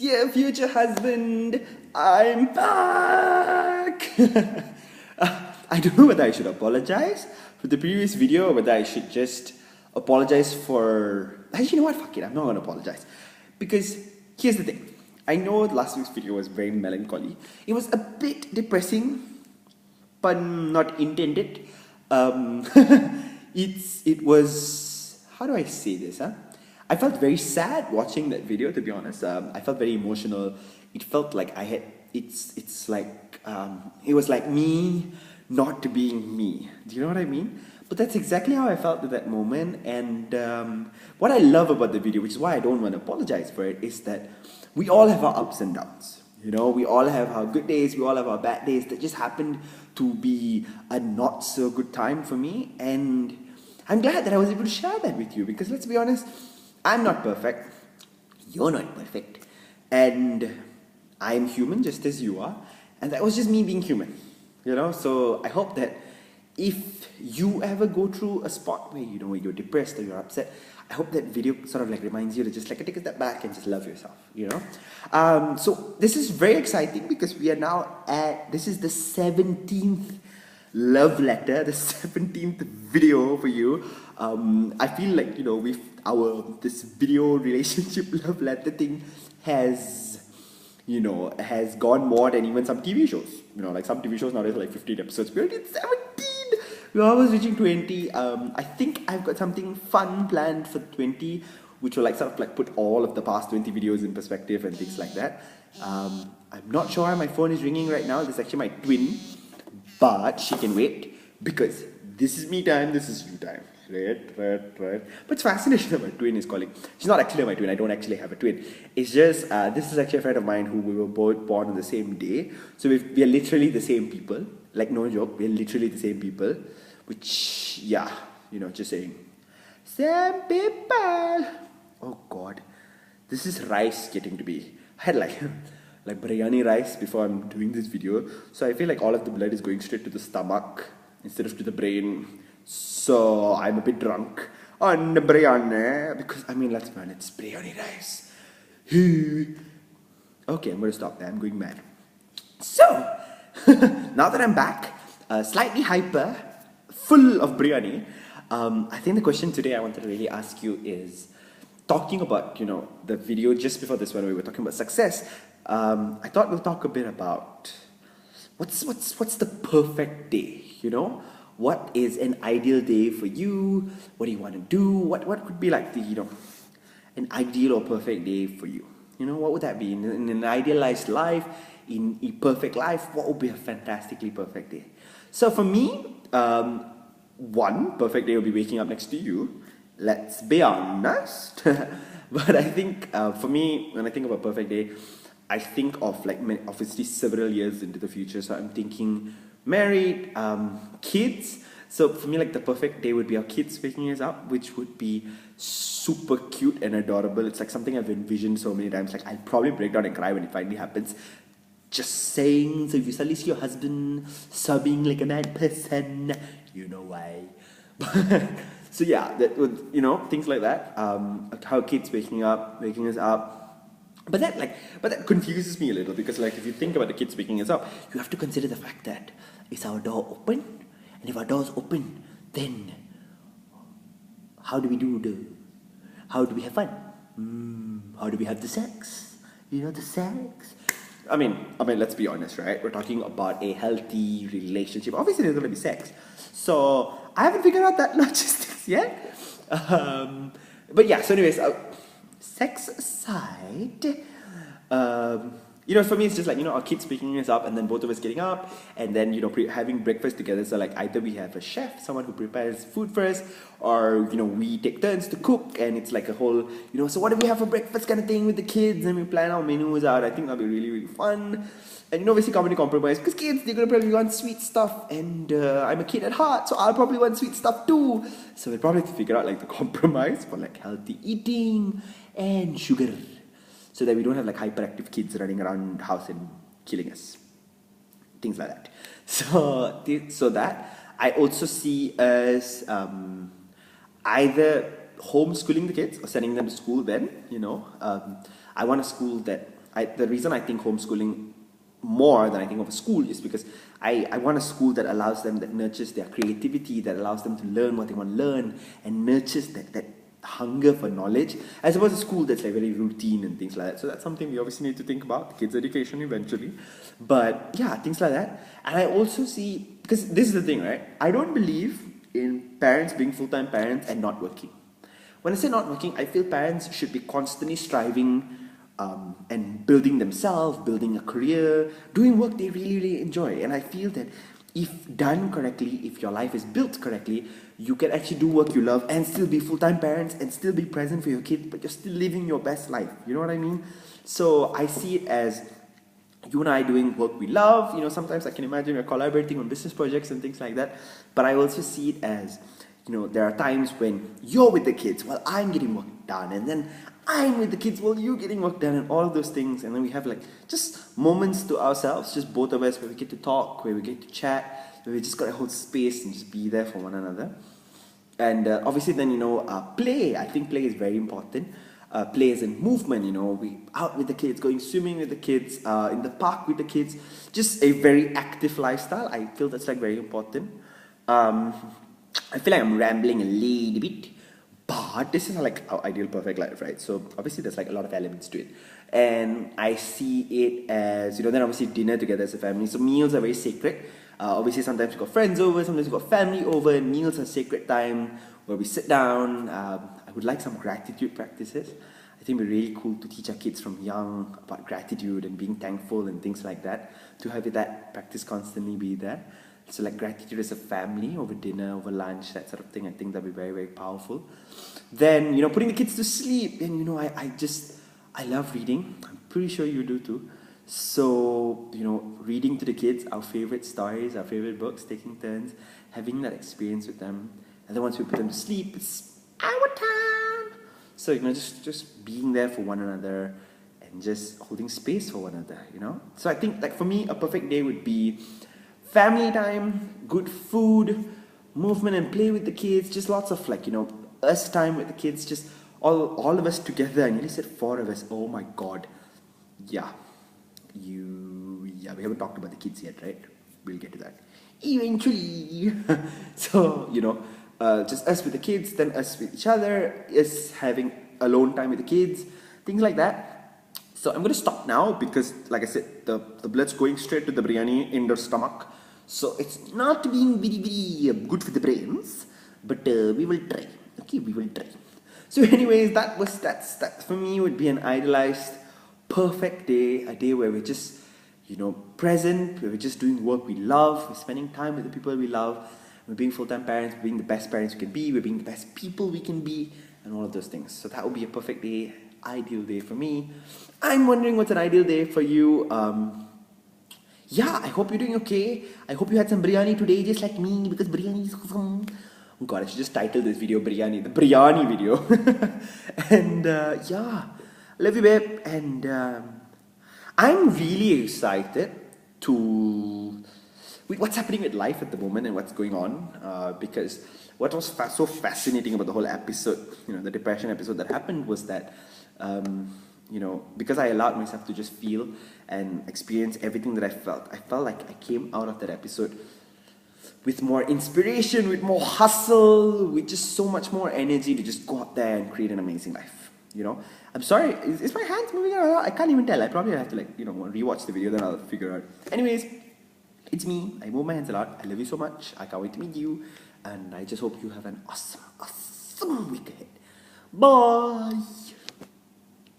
Dear future husband, I'm back! I don't know whether I should apologize for the previous video or whether I should just apologize for... Actually, you know what? Fuck it, I'm not going to apologize. Because here's the thing. I know last week's video was very melancholy. It was a bit depressing, pun not intended. It was... How do I say this, huh? I felt very sad watching that video, to be honest. I felt very emotional. It felt like I had... It's like... it was like me not being me. Do you know what I mean? But that's exactly how I felt at that moment. And what I love about the video, which is why I don't want to apologize for it, is that we all have our ups and downs. You know, we all have our good days, we all have our bad days. That just happened to be a not so good time for me. And I'm glad that I was able to share that with you, because let's be honest, I'm not perfect, you're not perfect, and I'm human just as you are, and that was just me being human, you know. So I hope that if you ever go through a spot where, you know, you're depressed or you're upset, I hope that video sort of like reminds you to just like take a step back and just love yourself, you know. So this is very exciting because we are now at, this is the 17th love letter, the 17th video for you. I feel like, you know, with this video relationship love letter thing has, you know, has gone more than even some TV shows. You know, like some TV shows nowadays are like 15 episodes. We already did 17! We're almost reaching 20. I think I've got something fun planned for 20, which will like sort of like put all of the past 20 videos in perspective and things like that. I'm not sure why my phone is ringing right now. This is actually my twin, but she can wait because this is me time, this is you time. Right. But it's fascinating that my twin is calling. She's not actually my twin, I don't actually have a twin. It's just, this is actually a friend of mine who we were both born on the same day. So we are literally the same people. Like, no joke, we're literally the same people. Which, yeah, you know, just saying. Same people! Oh God. This is rice getting to be. I had like biryani rice before I'm doing this video. So I feel like all of the blood is going straight to the stomach instead of to the brain. So I'm a bit drunk on the biryani because, I mean, let's be honest, it's biryani rice. Okay, I'm going to stop there. I'm going mad. So, now that I'm back, slightly hyper, full of biryani, I think the question today I wanted to really ask you is, talking about, you know, the video just before this one, we were talking about success. I thought we'll talk a bit about what's the perfect day, you know? What is an ideal day for you? What do you want to do? What could be like the, you know, an ideal or perfect day for you? You know, what would that be? In an idealized life, in a perfect life, what would be a fantastically perfect day? So for me, one perfect day will be waking up next to you. Let's be honest. But I think for me, when I think of a perfect day, I think of like obviously several years into the future. So I'm thinking married, kids. So for me, like the perfect day would be our kids waking us up, which would be super cute and adorable. It's like something I've envisioned so many times. Like I'll probably break down and cry when it finally happens. Just saying. So if you suddenly see your husband sobbing like a mad person, you know why. So yeah, that would, you know, things like that. How kids waking us up. But that confuses me a little because, like, if you think about the kids waking us up, you have to consider the fact that is our door open? And if our door's open, then how do we have fun? How do we have the sex? You know, the sex. I mean, let's be honest, right? We're talking about a healthy relationship. Obviously, there's going to be sex. So I haven't figured out that logistics yet. But yeah, so anyways, sex aside, you know, for me it's just like, you know, our kids picking us up and then both of us getting up and then, you know, having breakfast together. So like either we have a chef, someone who prepares food for us, or, you know, we take turns to cook and it's like a whole, you know, so what do we have for breakfast kind of thing with the kids and we plan our menus out. I think that'll be really, really fun. And, you know, obviously compromise because kids, they're going to probably want sweet stuff and I'm a kid at heart, so I'll probably want sweet stuff too. So we'll probably have to figure out like the compromise for like healthy eating and sugar, so that we don't have like hyperactive kids running around the house and killing us. Things like that. So that I also see as either homeschooling the kids or sending them to school then, you know. I want a school that the reason I think homeschooling more than I think of a school is because I want a school that allows them, that nurtures their creativity, that allows them to learn what they want to learn, and nurtures that hunger for knowledge, as opposed to a school that's like very routine and things like that. So that's something we obviously need to think about, kids' education eventually. But yeah, things like that. And I also see, because this is the thing, right? I don't believe in parents being full-time parents and not working. When I say not working, I feel parents should be constantly striving and building themselves, building a career, doing work they really, really enjoy. And I feel that if done correctly, if your life is built correctly, you can actually do work you love and still be full-time parents and still be present for your kids, but you're still living your best life. You know what I mean? So I see it as you and I doing work we love. You know, sometimes I can imagine we're collaborating on business projects and things like that. But I also see it as, you know, there are times when you're with the kids while I'm getting work done, and then I'm with the kids while you're getting work done, and all of those things. And then we have like just moments to ourselves, just both of us, where we get to talk, where we get to chat, where we just got to hold space and just be there for one another. And obviously then, you know, play. I think play is very important. Play is in movement, you know, we out with the kids, going swimming with the kids, in the park with the kids, just a very active lifestyle. I feel that's like very important. I feel like I'm rambling a little bit, but this is like our ideal perfect life, right? So obviously there's like a lot of elements to it. And I see it as, you know, then obviously dinner together as a family. So meals are very sacred. Obviously sometimes we've got friends over, sometimes we've got family over, and meals are sacred time where we sit down. I would like some gratitude practices. I think it'd be really cool to teach our kids from young about gratitude and being thankful and things like that. To have that practice constantly be there. So like gratitude as a family over dinner, over lunch, that sort of thing. I think that'd be very, very powerful. Then, you know, putting the kids to sleep. And, you know, I love reading. I'm pretty sure you do too. So, you know, reading to the kids our favorite stories, our favorite books, taking turns, having that experience with them. And then once we put them to sleep, it's our time. So, you know, just being there for one another and just holding space for one another, you know. So I think, like, for me, a perfect day would be family time, good food, movement and play with the kids, just lots of, like, you know, us time with the kids, just all of us together. And you said 4 of us. Oh my god. Yeah, we haven't talked about the kids yet, right? We'll get to that eventually. So, you know, just us with the kids, then us with each other, us having alone time with the kids, things like that. So I'm going to stop now because, like I said, the blood's going straight to the biryani in the stomach. So it's not being very, very good for the brains, but we will try. Okay, we will try. So anyways, that for me would be an idealized, perfect day, a day where we're just, you know, present, where we're just doing work we love, we're spending time with the people we love, we're being full-time parents, we're being the best parents we can be, we're being the best people we can be, and all of those things. So that would be a perfect day, ideal day for me. I'm wondering what's an ideal day for you. Yeah, I hope you're doing okay. I hope you had some biryani today, just like me, because biryani is awesome. Oh god, I should just title this video Biryani, the biryani video. And yeah, love you, babe. And I'm really excited to with what's happening with life at the moment and what's going on. Because what was so fascinating about the whole episode, you know, the depression episode that happened, was that you know, because I allowed myself to just feel and experience everything that I felt like I came out of that episode with more inspiration, with more hustle, with just so much more energy to just go out there and create an amazing life. You know, I'm sorry, is my hands moving around? I can't even tell. I probably have to, like, you know, rewatch the video, then I'll figure out. Anyways, it's me. I move my hands a lot. I love you so much. I can't wait to meet you, and I just hope you have an awesome week ahead. Bye.